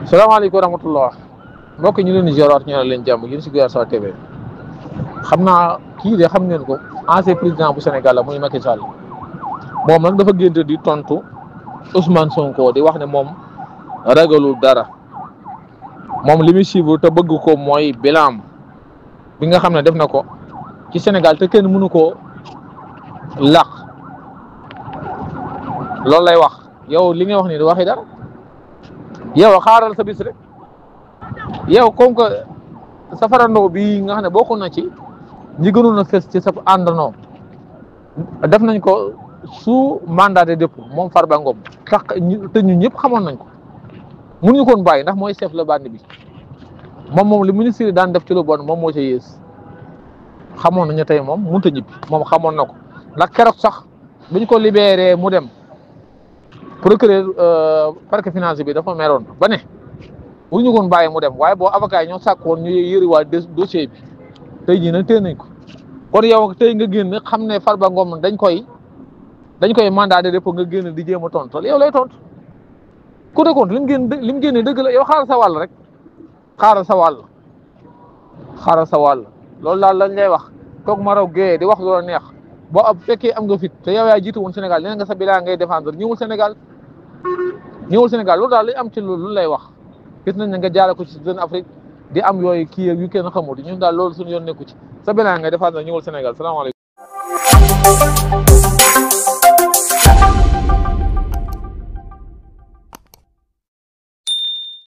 salaamaaleykum wa rahmatullah mbokk ñu leen di ziaraat ñu leen jàmm yéen si Guyaar Sawa TV xam naa kii de xam ngeen ko ancien président bu Sénégal la muy Macky Sall moom nag dafa génte di tontu Ousmane Sonko di wax ne moom ragalul dara moom li muy suivre te bëgg ko mooy bilan bi nga xam ne def na ko ci Sénégal te kenn mënu koo làq loolu lay wax yow li nga wax nii di waxi dara. yow xaaral sa bis rek yow comme que sa farandoo bi nga xam ne bokk na ci ñi gënoon a fës ci sa àndandoo def nañ ko sous mandat de dépôt moom Farba Ngom tax te ñun ñëpp xamoon nañ ko mënuñu koon bàyyi ndax mooy chef la bande bi moom li ministre yi daan def ci lu bon moom moo ca yées xamoon nañu tey moom mënut a ñibbi moom xamoon na ko ndax keroog sax biñ ko libéré mu dem. procureur parquet financier bi dafa meroon ba ne bu ñu koon bàyyi mu dem waaye boo avocat yi ñoo sàkkoon ñu yëriwaat dossier bi tey jii nag téye nañ ko kon yow tey nga génn xam ne Farba Ngom dañ koy mandat de dépôt nga génn di jéem a tontu yow lay tontu ku de compte li mu génne dëgg la yow xaaral sa wàll rek xaaral sa wàll loolu daal lañ lay wax toog ma raw géeyee di wax loola neex boo ab fekkee am nga fit te yow yaa jiitu woon Sénégal nee nga sa bilaa ngay défendre ñëwul Sénégal loolu daal li am ci loolu lay wax gis nañ ne nga jaare ko ci Jeune Afrique di am yooyu kii yu kenn xamul ñun daal loolu suñu yoon nekku ci sa bilaa ngay défendre ñëwul Sénégal salaamaaleykum